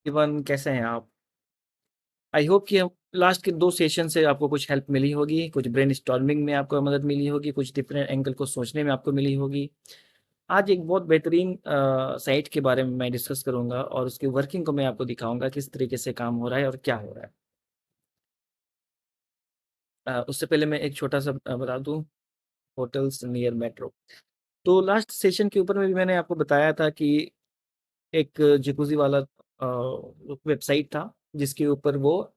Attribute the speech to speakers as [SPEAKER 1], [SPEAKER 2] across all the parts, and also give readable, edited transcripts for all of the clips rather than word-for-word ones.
[SPEAKER 1] Even कैसे हैं आप? आई होप कि हम लास्ट के 2 सेशन से आपको कुछ हेल्प मिली होगी, कुछ ब्रेनस्टॉर्मिंग में आपको मदद मिली होगी, कुछ डिफरेंट एंगल को सोचने में आपको मिली होगी। आज एक बहुत बेहतरीन साइट के बारे में मैं डिस्कस करूँगा और उसकी वर्किंग को मैं आपको दिखाऊँगा किस तरीके से काम हो रहा है और क्या हो रहा है। उससे पहले मैं एक छोटा-सा बता दूँ, होटल्स नियर मेट्रो। तो लास्ट सेशन के ऊपर में भी मैंने आपको बताया था कि एक जकूज़ी वाला वेबसाइट था, जिसके ऊपर वो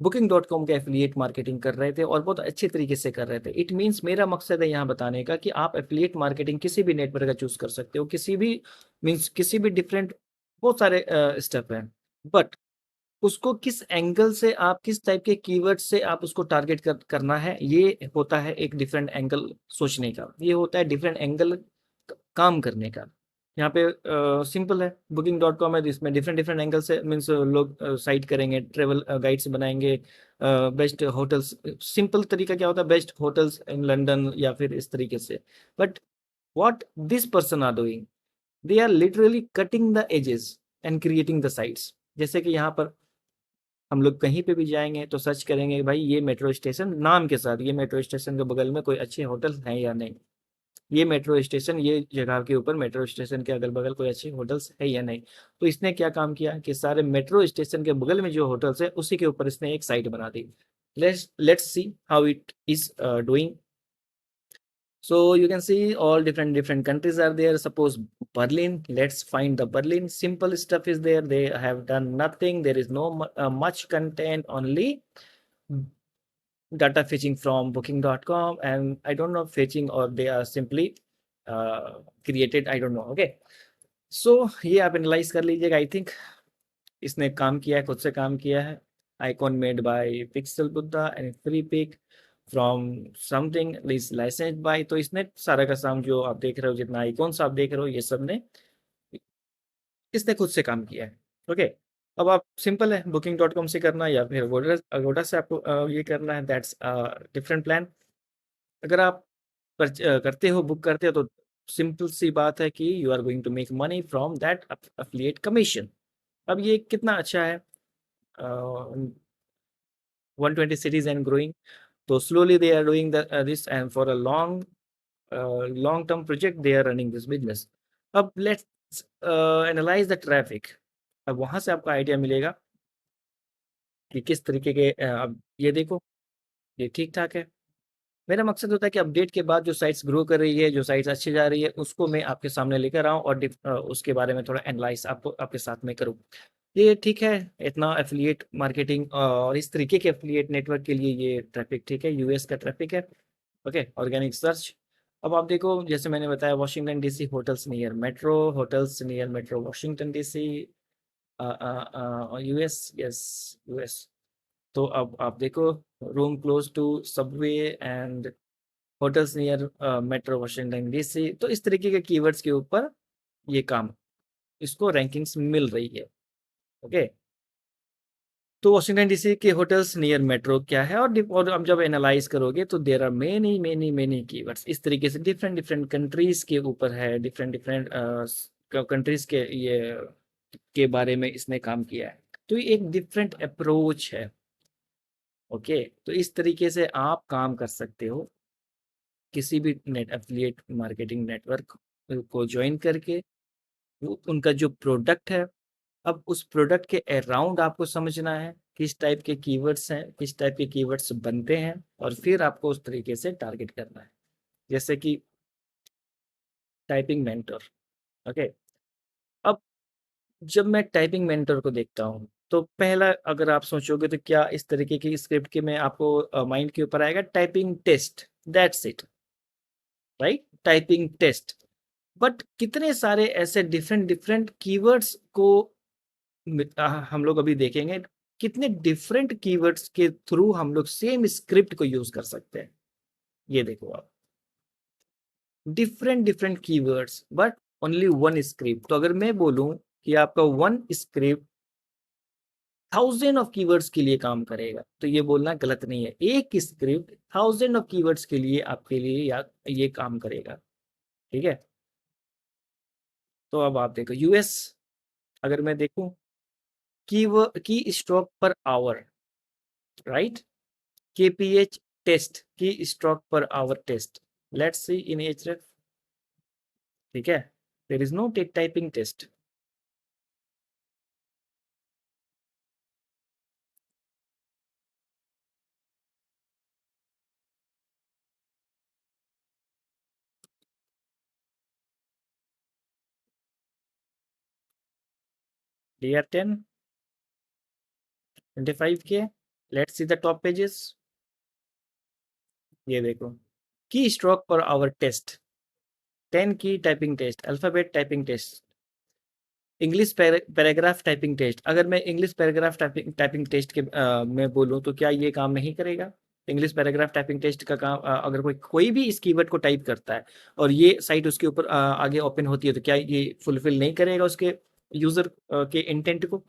[SPEAKER 1] Booking.com के एफ़िलिएट मार्केटिंग कर रहे थे और बहुत अच्छे तरीके से कर रहे थे। इट मीन्स मेरा मकसद है यहाँ बताने का कि आप एफ़िलिएट मार्केटिंग किसी भी नेटवर्क का चूज़ कर सकते हो, किसी भी मीन्स किसी भी डिफरेंट बहुत सारे स्टेप हैं। बट उसको किस एंगल से आप किस टाइप के कीवर्ड से आप उसको टारगेट करना है, ये होता है एक डिफरेंट एंगल सोचने का। ये होता है डिफरेंट एंगल काम करने का। यहाँ पे सिंपल है, बुकिंग डॉट कॉम है, तो इसमें डिफरेंट डिफरेंट एंगल से मीन्स लोग साइट करेंगे, ट्रेवल गाइड्स बनाएंगे, बेस्ट होटल्स। सिंपल तरीका क्या होता है, बेस्ट होटल्स इन लंदन या फिर इस तरीके से। But what this person are doing, they are literally cutting the edges and creating the sites. जैसे कि यहाँ पर हम लोग कहीं पे भी जाएंगे तो सर्च करेंगे भाई ये मेट्रो स्टेशन नाम के साथ, ये मेट्रो स्टेशन के बगल में कोई अच्छे होटल हैं या नहीं, ये मेट्रो स्टेशन, ये जगह के ऊपर मेट्रो स्टेशन के अगल बगल कोई अच्छे होटल्स है या नहीं। तो इसने क्या काम किया कि सारे मेट्रो स्टेशन के बगल में जो होटल्स है उसी के ऊपर इसने एक साइट बना दी। Let's see how it is doing. So you can see all different countries are there. Suppose Berlin, let's find the Berlin. Simple stuff is there. They have done nothing. There is no much content, only data fetching from booking.com, and I don't know fetching or they are simply created. I don't know. Okay. So ये आप analyse कर लीजिएगा। I think इसने काम किया है, खुद से काम किया है। Icon made by Pixel Buddha and Freepik from something is licensed by. तो इसने सारा का साम जो आप देख रहे हो, जितना आइकॉन्स आप देख रहे हो, ये सब ने इसने खुद से काम किया है। ओके। अब आप सिंपल है, बुकिंग डॉट कॉम से करना या फिर अगोडा से आपको ये करना है, दैट्स डिफरेंट प्लान। अगर आप करते हो, बुक करते हो, तो सिंपल सी बात है कि you are going to make money from that affiliate commission. अब ये कितना अच्छा है, 120 cities and growing. So slowly they are doing this, and for a long term project they are running this business. अब let's analyze the traffic. अब वहां से आपको आइडिया मिलेगा कि किस तरीके के अब ये देखो, ये ठीक ठाक है। मेरा मकसद होता है कि अपडेट के बाद जो साइट्स ग्रो कर रही है, जो साइट्स अच्छी जा रही है, उसको मैं आपके सामने लेकर आऊँ और उसके बारे में थोड़ा एनालाइज आपको आपके साथ में करूँ। ये ठीक है, इतना एफिलिएट मार्केटिंग और इस तरीके के एफिलिएट नेटवर्क के लिए ये ट्रैफिक ठीक है, यूएस का ट्रैफिक है। Okay, organic search. अब आप देखो, जैसे मैंने बताया, Washington DC, hotels near metro Washington DC, US, yes, US. तो अब आप देखो, room close to subway and hotels near metro Washington DC. तो इस तरीके के कीवर्ड्स के ऊपर ये काम, इसको रैंकिंग्स मिल रही है। ओके। तो वाशिंगटन डीसी के होटल्स नियर मेट्रो क्या है, और अब जब एनालाइज करोगे तो there are many many many keywords. इस तरीके से डिफरेंट डिफरेंट कंट्रीज के ऊपर है, डिफरेंट डिफरेंट कंट्रीज के ये के बारे में इसने काम किया है। तो ये एक डिफरेंट अप्रोच है। ओके। तो इस तरीके से आप काम कर सकते हो किसी भी नेट एफिलिएट मार्केटिंग नेटवर्क को ज्वाइन करके। उनका जो प्रोडक्ट है, अब उस प्रोडक्ट के अराउंड आपको समझना है किस टाइप के कीवर्ड्स हैं, किस टाइप के कीवर्ड्स बनते हैं, और फिर आपको उस तरीके से टारगेट करना है। जैसे कि टाइपिंग मेंटर। ओके। अब जब मैं टाइपिंग मेंटर को देखता हूँ, तो पहला अगर आप सोचोगे तो क्या इस तरीके की स्क्रिप्ट के में आपको माइंड के ऊपर आएगा, typing test, that's it, right, typing test. But कितने सारे ऐसे डिफरेंट डिफरेंट कीवर्ड्स को हम लोग अभी देखेंगे, कितने डिफरेंट कीवर्ड्स के थ्रू हम लोग सेम स्क्रिप्ट को यूज कर सकते हैं। ये देखो आप, different different keywords but only one script. तो अगर मैं बोलूं कि आपका one script thousand of keywords के लिए काम करेगा, तो ये बोलना गलत नहीं है। एक स्क्रिप्ट थाउजेंड ऑफ कीवर्ड्स के लिए आपके लिए या ये काम करेगा। ठीक है। तो अब आप देखो यूएस, अगर मैं देखूं key stroke per hour, right? kph test, key stroke per hour test, let's see in href, ठीक है? There is no typing test. dr10 25k, let's see the top pages. ये देखो, key stroke per hour test, 10 key typing test, alphabet typing test, English paragraph typing test. अगर मैं English paragraph typing typing test के मैं बोलूँ तो क्या ये काम नहीं करेगा? इंग्लिश पैराग्राफ टाइपिंग टेस्ट का काम अगर कोई कोई भी इस कीवर्ड को टाइप करता है और ये साइट उसके ऊपर आगे ओपन होती है, तो क्या ये फुलफिल नहीं करेगा उसके यूजर के इंटेंट को?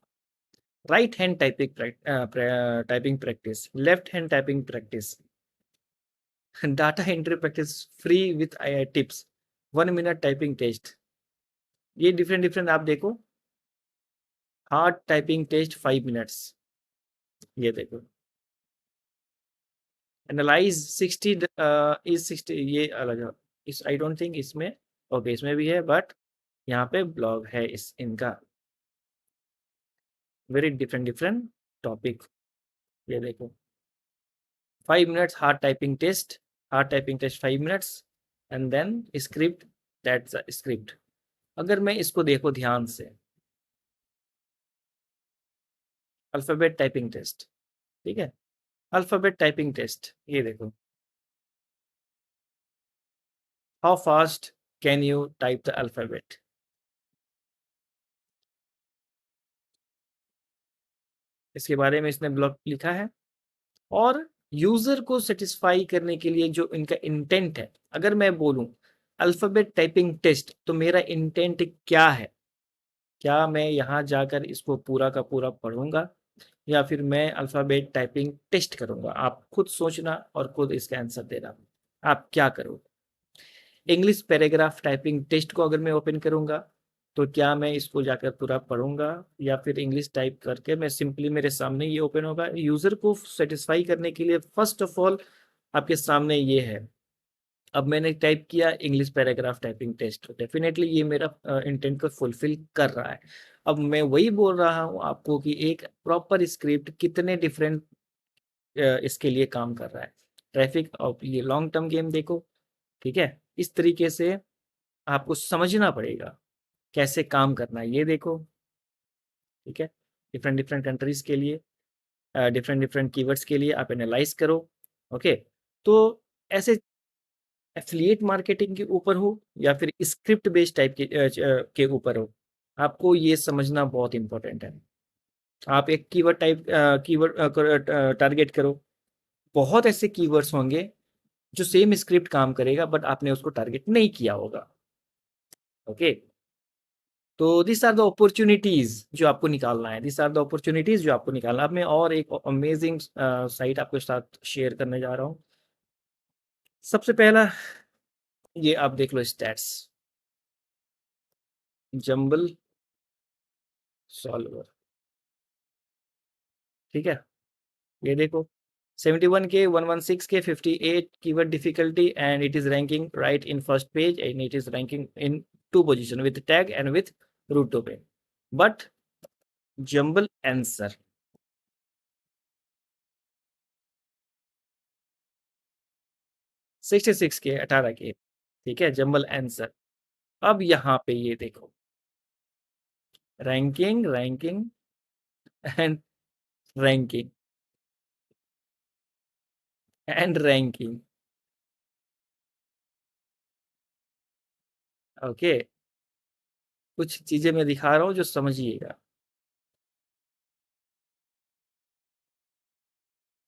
[SPEAKER 1] Right hand typing practice, left hand typing practice, data entry practice free with tips, 1 minute typing test. ये डिफरेंट डिफरेंट आप देखो। हार्ड टाइपिंग टेस्ट 5 मिनट्स, ये देखो। एनालाइज 60 इज 60, ये अलग है। इस आई डोंट थिंक इसमें, ओके इसमें भी है, बट यहाँ पे ब्लॉग है इस इनका, वेरी डिफरेंट डिफरेंट टॉपिक। ये देखो, 5 minutes hard typing test 5 minutes, and then script, that's script. अगर मैं इसको देखो ध्यान से, अल्फाबेट टाइपिंग टेस्ट, ठीक है? अल्फाबेट टाइपिंग टेस्ट, ये देखो, how fast can you type the alphabet, इसके बारे में इसने ब्लॉग लिखा है। और यूजर को सेटिस्फाई करने के लिए जो इनका इंटेंट है, अगर मैं बोलूं अल्फाबेट टाइपिंग टेस्ट, तो मेरा इंटेंट क्या है? क्या मैं यहाँ जाकर इसको पूरा का पूरा पढ़ूंगा, या फिर मैं अल्फाबेट टाइपिंग टेस्ट करूंगा? आप खुद सोचना और खुद इसका आंसर देना, आप क्या करोगे? इंग्लिश पैराग्राफ टाइपिंग टेस्ट को अगर मैं ओपन करूंगा, तो क्या मैं इसको जाकर पूरा पढ़ूंगा, या फिर इंग्लिश टाइप करके मैं सिंपली मेरे सामने ये ओपन होगा? यूजर को सेटिस्फाई करने के लिए फर्स्ट ऑफ ऑल आपके सामने ये है। अब मैंने टाइप किया English paragraph typing test, definitely ये मेरा इंटेंट को फुलफिल कर रहा है। अब मैं वही बोल रहा हूँ आपको कि एक प्रॉपर स्क्रिप्ट कितने डिफरेंट इसके लिए काम कर रहा है। ट्रैफिक और ये लॉन्ग टर्म गेम देखो, ठीक है? इस तरीके से आपको समझना पड़ेगा कैसे काम करना है, ये देखो, ठीक है? डिफरेंट डिफरेंट कंट्रीज के लिए, डिफरेंट डिफरेंट कीवर्ड्स के लिए आप एनालाइज करो, ओके? तो ऐसे एफिलिएट मार्केटिंग के ऊपर हो या फिर स्क्रिप्ट बेस्ड टाइप के ऊपर हो, आपको ये समझना बहुत इंपॉर्टेंट है। आप एक कीवर्ड टारगेट करो, बहुत ऐसे कीवर्ड्स होंगे जो सेम स्क्रिप्ट काम करेगा, बट आपने उसको टारगेट नहीं किया होगा, ओके? तो दिस आर द अपॉर्चुनिटीज जो आपको निकालना है, दिस आर द अपॉर्चुनिटीज जो आपको निकालना है। अब मैं और एक अमेजिंग साइट आपके साथ शेयर करने जा रहा हूँ। सबसे पहला, ये आप देख लो, स्टैट्स, जंबल सॉल्वर, ठीक है? ये देखो, 71 के, 116 K, 58 keyword difficulty, and it is ranking right in first page, and it is ranking in 2 position with tag and with root टोपे। But jumble answer, 66 K, 18 K, ठीक है? Jumble answer. अब यहाँ पे ये देखो, ranking ranking and ranking and ranking, okay? कुछ चीजें मैं दिखा रहा हूँ जो समझिएगा,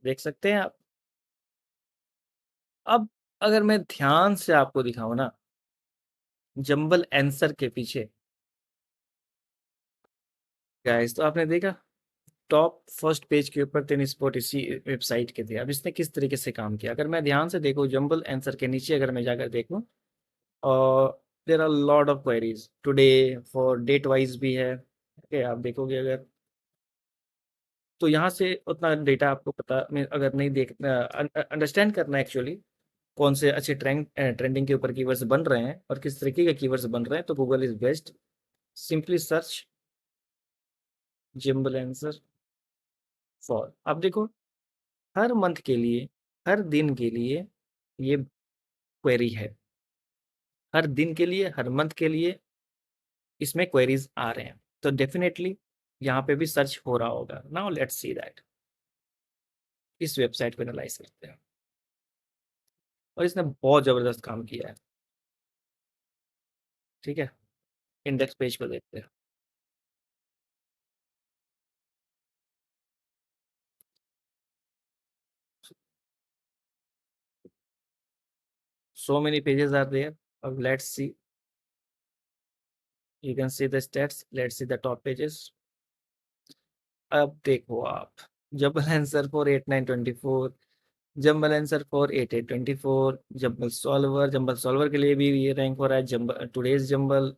[SPEAKER 1] देख सकते हैं आप। अब अगर मैं ध्यान से आपको दिखाऊं ना, जंबल आंसर के पीछे गाइस, तो आपने देखा टॉप फर्स्ट पेज के ऊपर 3 स्पॉट इसी वेबसाइट के थे। अब इसने किस तरीके से काम किया, अगर मैं ध्यान से देखूं, जंबल आंसर के नीचे अगर मैं जाकर देखूं, और there are lot of queries today, for date wise भी है, ओके? आप देखोगे अगर तो यहाँ से उतना डेटा आपको पता में अगर नहीं अंडरस्टैंड करना है एक्चुअली कौन से अच्छे ट्रेंडिंग के ऊपर कीवर्ड्स बन रहे हैं और किस तरीके के कीवर्ड्स बन रहे हैं, तो Google is best. Simply search gimbal answer for. आप देखो हर मंथ के लिए, हर दिन के लिए ये क्वेरी है, हर दिन के लिए, हर मंथ के लिए इसमें क्वेरीज आ रहे हैं, तो डेफिनेटली यहाँ पे भी सर्च हो रहा होगा। Now let's see that. इस वेबसाइट को एनालाइज करते हैं और इसने बहुत ज़बरदस्त काम किया है। ठीक है, इंडेक्स पेज को देखते हैं। So many pages are there. Let's see. You can see the stats. Let's see the top pages. अब देखो आप, jumble answer for 8924, jumble answer for 8824, jumble solver के लिए भी ये रैंक हो रहा है, जंबल टुडेज जंबल।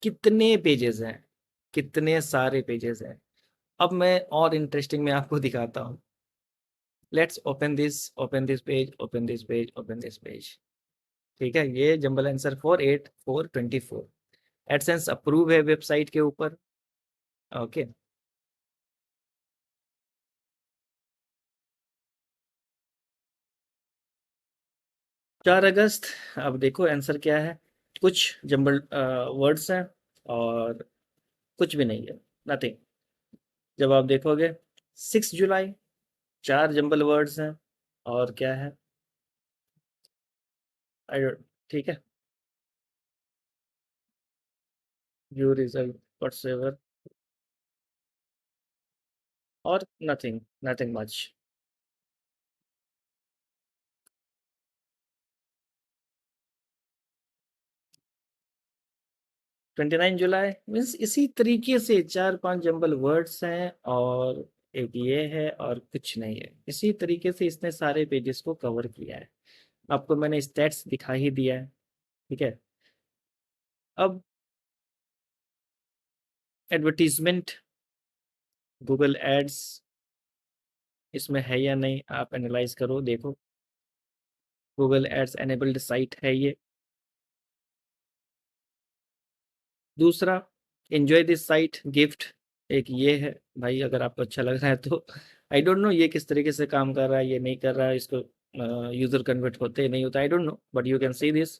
[SPEAKER 1] कितने पेजेस हैं, कितने सारे पेजेस हैं। अब मैं और इंटरेस्टिंग में आपको दिखाता हूँ। Let's open this page, open this page, open this page. ठीक है, ये jumble answer for 8424 AdSense approve है वेबसाइट के ऊपर। ओके, 4 अगस्त। अब देखो आंसर क्या है। कुछ जंबल वर्ड्स हैं और कुछ भी नहीं है, नथिंग। जब आप देखोगे 6 जुलाई, 4 जंबल वर्ड्स हैं और क्या है, आई डोंट। ठीक है, व्यू रिजल्ट व्हाट्सएवर और नथिंग, नथिंग मच। 29 जुलाई मीन्स इसी तरीके से 4-5 जंबल वर्ड्स हैं और एक ये है और कुछ नहीं है। इसी तरीके से इसने सारे पेजेस को कवर किया है। आपको मैंने स्टैट्स दिखा ही दिया है। ठीक है, अब एडवर्टीजमेंट, गूगल एड्स इसमें है या नहीं आप एनालाइज करो, देखो गूगल एड्स एनेबल्ड साइट है ये। दूसरा, एंजॉय दिस साइट गिफ्ट, एक ये है। भाई अगर आपको अच्छा लग रहा है तो आई डोंट नो ये किस तरीके से काम कर रहा है, ये नहीं कर रहा है, इसको यूज़र कन्वर्ट होते नहीं होता, I don't know, but you can see this.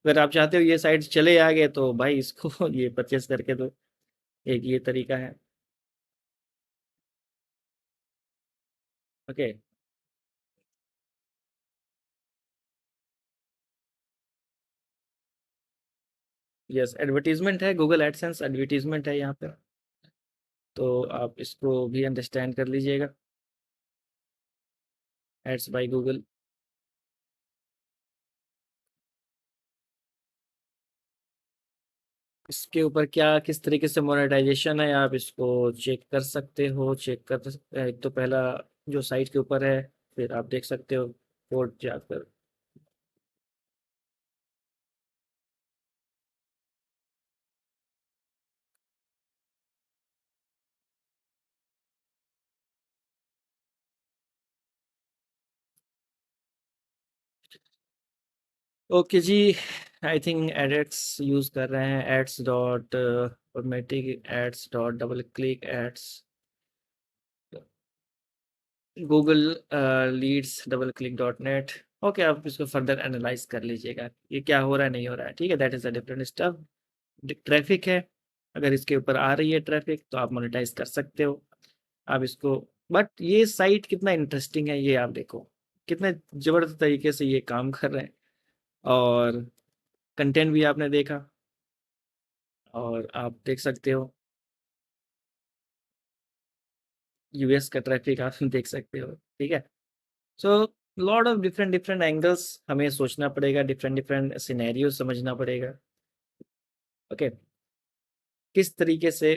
[SPEAKER 1] अगर आप चाहते हो ये साइट चले आगे तो भाई इसको ये परचेस करके दो, एक ये तरीका है। ओके, यस एडवर्टीजमेंट है, गूगल एडसेंस एडवर्टीजमेंट है यहाँ पे, तो आप इसको भी अंडरस्टैंड कर लीजिएगा। एड्स बाय गूगल, इसके ऊपर क्या किस तरीके से मोनेटाइजेशन है आप इसको चेक कर सकते हो। एक तो पहला जो साइट के ऊपर है, फिर आप देख सकते हो कोड जाकर। Okay ji, I think ads use कर रहे हैं, ads dot automatic ads dot DoubleClick ads, Google leads DoubleClick dot net. Okay, आप इसको फर्दर एनालाइज कर लीजिएगा ये क्या हो रहा है नहीं हो रहा है। ठीक है, that is a different stuff. Traffic है, अगर इसके ऊपर आ रही है ट्रैफिक तो आप मोनेटाइज कर सकते हो। आप इसको, बट ये साइट कितना इंटरेस्टिंग है ये आप देखो, कितने ज़बरदस्त तरीके से ये काम कर रहे हैं। और कंटेंट भी आपने देखा और आप देख सकते हो यूएस का ट्रैफिक आप देख सकते हो। ठीक है, so lot of different different angles हमें सोचना पड़ेगा, डिफरेंट डिफरेंट सिनेरियो समझना पड़ेगा। ओके, किस तरीके से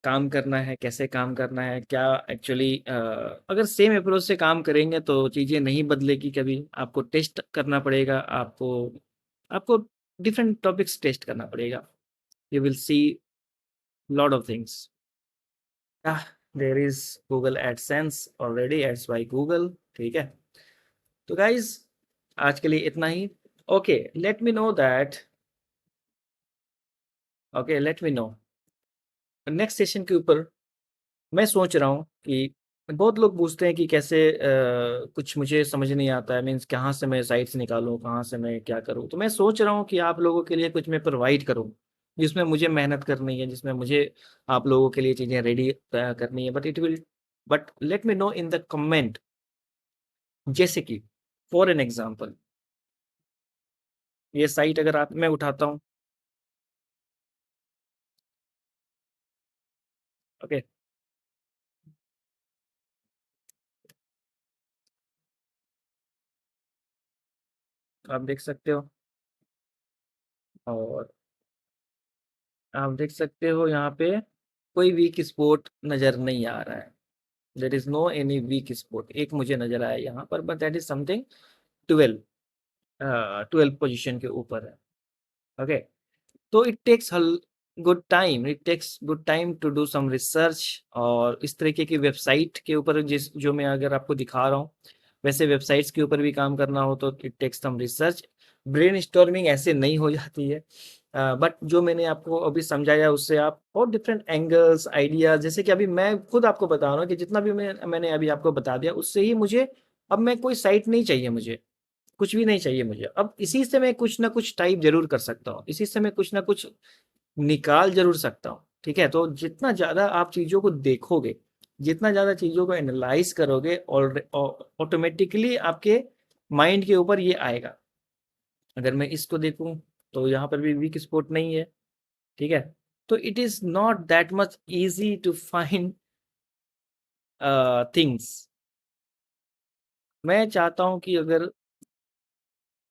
[SPEAKER 1] काम करना है, कैसे काम करना है, क्या एक्चुअली अगर सेम अप्रोच से काम करेंगे तो चीज़ें नहीं बदलेगी कभी। आपको टेस्ट करना पड़ेगा, आपको आपको डिफरेंट टॉपिक्स टेस्ट करना पड़ेगा। You will see lot of things. There is Google AdSense already, ads by Google, ठीक है। तो गाइज आज के लिए इतना ही। Okay, let me know that, okay let me know next session के ऊपर मैं सोच रहा हूँ कि बहुत लोग पूछते हैं कि कैसे कुछ मुझे समझ नहीं आता है, मीन्स कहाँ से मैं साइट्स निकालूँ, कहाँ से मैं क्या करूँ। तो मैं सोच रहा हूँ कि आप लोगों के लिए कुछ मैं प्रोवाइड करूँ, जिसमें मुझे मेहनत करनी है, जिसमें मुझे आप लोगों के लिए चीज़ें रेडी करनी है, but let me no in the comment. जैसे कि फॉर एन एग्जाम्पल, ये साइट अगर आप मैं उठाता हूँ, ओके, आप देख सकते हो, और आप देख सकते हो यहाँ पे कोई वीक स्पॉट नज़र नहीं आ रहा है। There is no any weak spot, एक मुझे नजर आया यहाँ पर, but that is something 12, 12 position के ऊपर है। ओके, तो it takes good time to do some research, और इस तरीके की वेबसाइट के ऊपर जिस जो मैं अगर आपको दिखा रहा हूँ, वैसे वेबसाइट्स के ऊपर भी काम करना हो तो it takes some research. Brainstorming ऐसे नहीं हो जाती है, बट जो मैंने आपको अभी समझाया उससे आप और डिफरेंट एंगल्स आइडियाज, जैसे कि अभी मैं खुद आपको बता रहा हूँ कि जितना भी मैंने अभी आपको बता दिया उससे ही मुझे, अब मैं कोई साइट नहीं चाहिए मुझे, कुछ भी नहीं चाहिए मुझे, अब इसी से मैं कुछ ना कुछ टाइप जरूर कर सकता हूँ, इसी से मैं कुछ ना कुछ निकाल जरूर सकता हूँ, ठीक है। तो जितना ज़्यादा आप चीज़ों को देखोगे, जितना ज़्यादा चीज़ों को एनालाइज करोगे, और ऑटोमेटिकली आपके माइंड के ऊपर ये आएगा। अगर मैं इसको देखूं तो यहाँ पर भी वीक स्पॉट नहीं है, ठीक है। तो it is not that much easy to find things. मैं चाहता हूँ कि अगर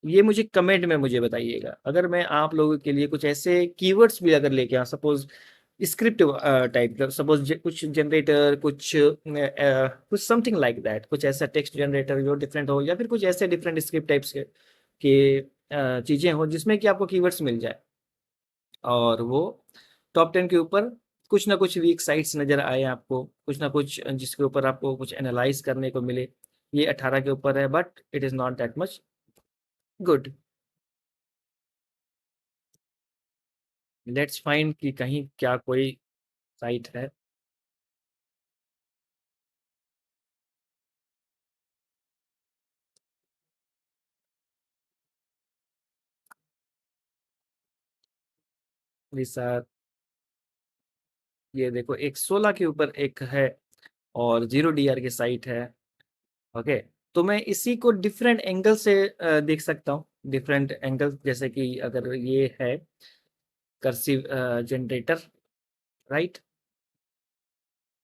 [SPEAKER 1] ये मुझे कमेंट में मुझे बताइएगा, अगर मैं आप लोगों के लिए कुछ ऐसे कीवर्ड्स भी अगर लेके आऊँ, सपोज स्क्रिप्ट टाइप का, सपोज कुछ जनरेटर, कुछ समथिंग लाइक दैट, कुछ ऐसा टेक्स्ट जनरेटर जो डिफरेंट हो, या फिर कुछ ऐसे डिफरेंट स्क्रिप्ट टाइप्स के चीज़ें हो जिसमें कि आपको कीवर्ड्स मिल जाए, और वो टॉप 10 के ऊपर कुछ ना कुछ वीक साइट्स नज़र आए आपको, कुछ ना कुछ जिसके ऊपर आपको कुछ एनालाइज करने को मिले। ये 18 के ऊपर है, but it is not that much good. Let's find कि कहीं क्या कोई साइट है। रिसर्च, ये देखो एक 16 के ऊपर एक है, और 0 DR की साइट है। ओके, तो मैं इसी को डिफरेंट एंगल से देख सकता हूँ, डिफरेंट एंगल, जैसे कि अगर ये है कर्सिव जनरेटर, राइट,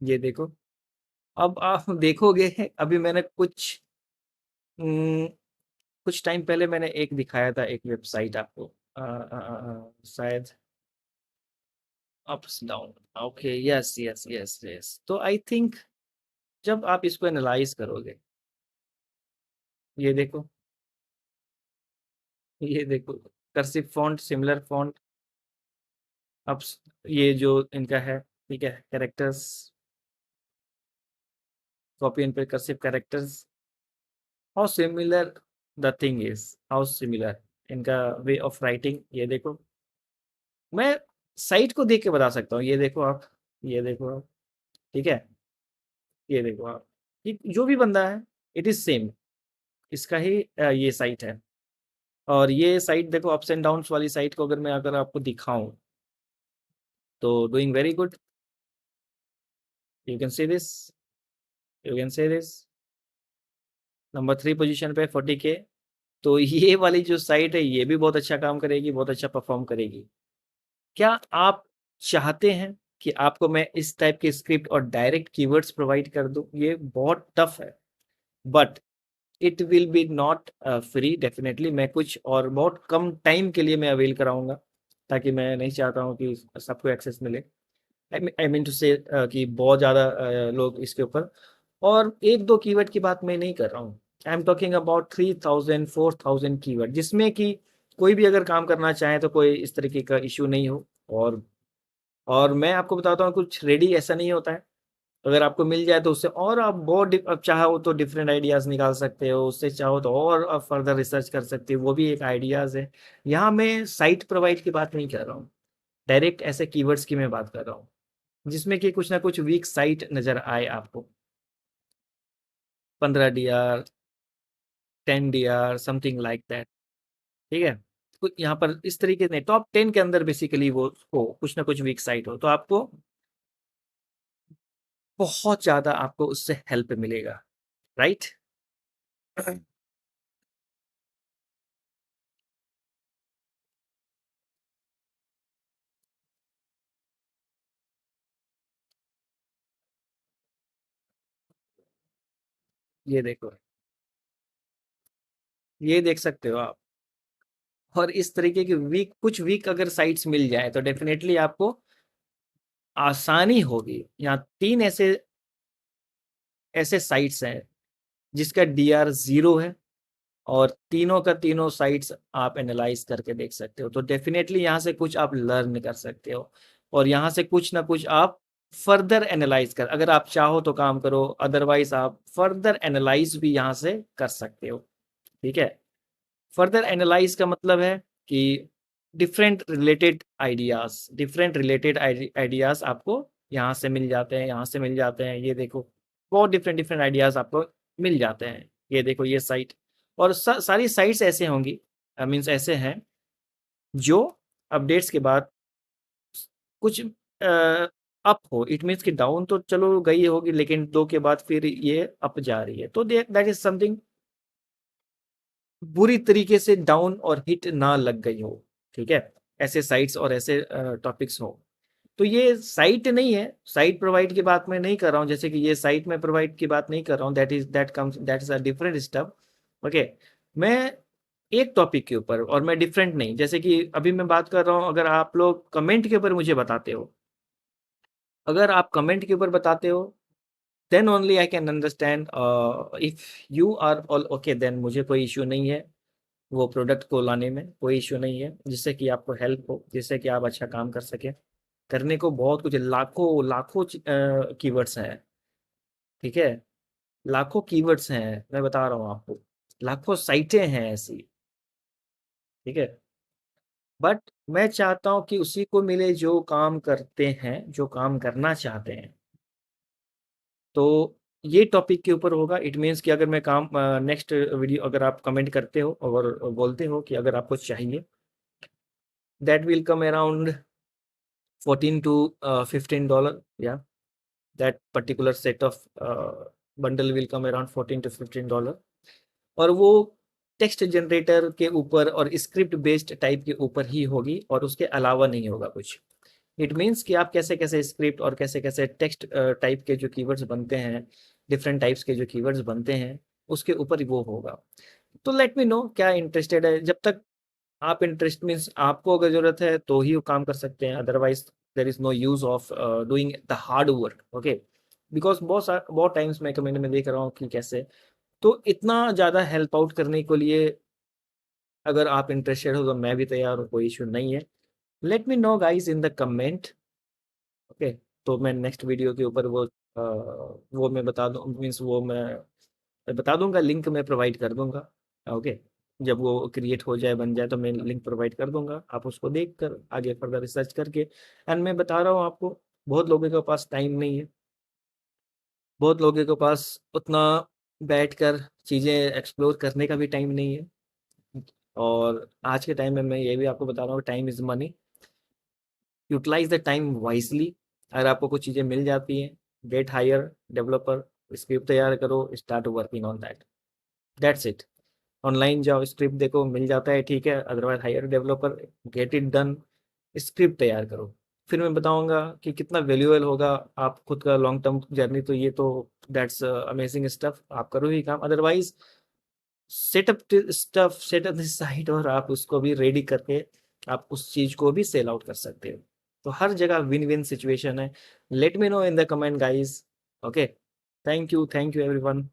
[SPEAKER 1] ये देखो। अब आप देखोगे, अभी मैंने उम, कुछ टाइम पहले मैंने एक दिखाया था, एक वेबसाइट आपको, शायद ups down, okay, yes yes yes yes. तो आई थिंक जब आप इसको एनालाइज करोगे, ये देखो, ये देखो, कर्सिव फॉन्ट, सिमिलर फॉन्ट, अब ये जो इनका है, ठीक है, characters, copy and paste cursive characters, how similar the thing is, how similar इनका वे ऑफ राइटिंग, ये देखो। मैं साइट को देख के बता सकता हूँ, ये देखो आप, ये देखो आप, ठीक है, ये देखो आप, ये जो भी बंदा है इट इज सेम, इसका ही ये साइट है। और ये साइट देखो, अप्स एंड डाउन्स वाली साइट को अगर मैं अगर आपको दिखाऊं, तो doing very good, you can see this, you can see this, number 3 position पे 40K। तो ये वाली जो साइट है ये भी बहुत अच्छा काम करेगी, बहुत अच्छा परफॉर्म करेगी। क्या आप चाहते हैं कि आपको मैं इस टाइप के स्क्रिप्ट और डायरेक्ट कीवर्ड्स प्रोवाइड कर दूं? ये बहुत टफ है, but it will be not free, definitely मैं कुछ और बहुत कम टाइम के लिए मैं अवेल कराऊंगा, ताकि मैं नहीं चाहता हूं कि सबको एक्सेस मिले। आई मीन टू से कि बहुत ज़्यादा लोग इसके ऊपर, और एक दो कीवर्ड की बात मैं नहीं कर रहा हूँ, I am talking about 3000 4000 keyword, जिसमें कि कोई भी अगर काम करना चाहे तो कोई इस तरीके का इशू नहीं हो। और मैं आपको बताता हूँ, कुछ रेडी ऐसा नहीं होता है, अगर आपको मिल जाए तो उससे और आप बहुत अब चाहो तो डिफरेंट आइडियाज निकाल सकते हो, उससे चाहो तो और आप फर्दर रिसर्च कर सकते हो, वो भी एक आइडियाज है। यहाँ मैं साइट प्रोवाइड की बात नहीं कर रहा हूँ, डायरेक्ट ऐसे कीवर्ड्स की मैं बात कर रहा हूँ जिसमें कि कुछ ना कुछ वीक साइट नजर आए आपको। 15 DR, 10 DR, something like that. ठीक है, कुछ यहाँ पर इस तरीके से टॉप 10 के अंदर बेसिकली वो हो, कुछ ना कुछ वीक साइट हो, तो आपको बहुत ज्यादा आपको उससे हेल्प मिलेगा, राइट। ये देखो, ये देख सकते हो आप। और इस तरीके की वीक, कुछ वीक अगर साइट्स मिल जाए तो डेफिनेटली आपको आसानी होगी। यहाँ 3 ऐसे ऐसे साइट्स हैं जिसका DR 0 है, और तीनों का तीनों साइट्स आप एनालाइज करके देख सकते हो, तो डेफिनेटली यहाँ से कुछ आप लर्न कर सकते हो, और यहाँ से कुछ ना कुछ आप फर्दर एनालाइज कर, अगर आप चाहो तो काम करो, अदरवाइज आप फर्दर एनालाइज भी यहाँ से कर सकते हो। ठीक है, फर्दर एनालाइज का मतलब है कि डिफरेंट रिलेटेड आइडियाज आपको यहाँ से मिल जाते हैं, यहाँ से मिल जाते हैं। ये देखो, बहुत डिफरेंट डिफरेंट आइडियाज आपको मिल जाते हैं। ये देखो ये साइट, और सारी साइट्स ऐसे होंगी, मीन्स ऐसे हैं जो अपडेट्स के बाद कुछ अप हो, इट मीन्स कि डाउन तो चलो गई होगी, लेकिन 2 के बाद फिर ये अप जा रही है, तो दैट इज समथिंग बुरी तरीके से डाउन और हिट ना लग गई हो। ठीक है, ऐसे साइट्स और ऐसे टॉपिक्स हो, तो ये साइट नहीं है, साइट प्रोवाइड की बात मैं नहीं कर रहा हूँ, जैसे कि ये साइट में प्रोवाइड की बात नहीं कर रहा हूँ, that is a different stuff. Okay, मैं एक टॉपिक के ऊपर, और मैं डिफरेंट नहीं, जैसे कि अभी मैं बात कर रहा हूँ, अगर आप लोग कमेंट के ऊपर मुझे बताते हो, अगर आप कमेंट के ऊपर बताते हो, then only I can understand. If you are all okay, then मुझे कोई इश्यू नहीं है, वो प्रोडक्ट को लाने में कोई इश्यू नहीं है, जिससे कि आपको हेल्प हो, जिससे कि आप अच्छा काम कर सकें। करने को बहुत कुछ, लाखों लाखों कीवर्ड्स हैं। ठीक है, लाखों कीवर्ड्स हैं, मैं बता रहा हूँ आपको, लाखों साइटें हैं ऐसी। ठीक है, बट मैं चाहता हूँ कि उसी को मिले जो काम करते हैं, जो काम करना चाहते हैं। तो ये टॉपिक के ऊपर होगा, इट मीन्स कि अगर मैं काम नेक्स्ट वीडियो, अगर आप कमेंट करते हो और बोलते हो कि अगर आपको चाहिए, that will come around 14 to 15 dollar, या that particular set of bundle will come around 14 to 15 dollar, और वो टेक्स्ट जनरेटर के ऊपर और स्क्रिप्ट बेस्ड टाइप के ऊपर ही होगी, और उसके अलावा नहीं होगा कुछ। इट मीन्स कि आप कैसे कैसे स्क्रिप्ट और कैसे कैसे टेक्स्ट टाइप के जो कीवर्ड्स बनते हैं, डिफरेंट टाइप्स के जो कीवर्ड्स बनते हैं, उसके ऊपर वो होगा। तो लेट मी नो क्या इंटरेस्टेड है, जब तक आप इंटरेस्ट मीन्स आपको अगर जरूरत है तो ही वो काम कर सकते हैं, otherwise there is no use of doing the hard work. Okay, because बहुत टाइम्स मैं कम्युनिटी में देख रहा हूँ कि कैसे, तो इतना ज़्यादा हेल्प आउट करने के लिए अगर आप इंटरेस्टेड हो तो मैं भी तैयार हूँ, कोई इशू नहीं है। Late me know guys in the comment. Okay, तो मैं नेक्स्ट वीडियो के ऊपर वो मैं बता दूँ, मीन्स वो मैं बता दूंगा, लिंक मैं प्रोवाइड कर दूंगा। ओके, जब वो क्रिएट हो जाए, बन जाए, तो मैं लिंक प्रोवाइड कर दूंगा, आप उसको देख कर आगे फर्दर रिसर्च करके। एंड मैं बता रहा हूँ आपको, बहुत लोगों के पास टाइम नहीं है, बहुत लोगों के पास उतना बैठकर चीज़ें एक्सप्लोर करने का भी टाइम नहीं है। और आज के टाइम में मैं ये भी आपको बता रहा हूँ, time is money, utilise the time wisely. अगर आपको कुछ चीज़ें मिल जाती हैं, गेट हायर डेवलपर, स्क्रिप्ट तैयार करो, start working on that, that's it. Online जाओ, स्क्रिप्ट देखो, मिल जाता है, ठीक है, otherwise hire developer, get it done, script तैयार करो। फिर मैं बताऊंगा कि कितना वैल्यूएबल होगा आप खुद का लॉन्ग टर्म जर्नी, तो ये तो दैट्स अमेजिंग स्टफ, आप करो ही काम, otherwise setup stuff, setup this site, और आप उसको भी रेडी करके आप उस चीज को भी सेल आउट कर सकते हो। तो हर जगह विन विन सिचुएशन है। Late me no in the comment guys. Okay, thank you everyone.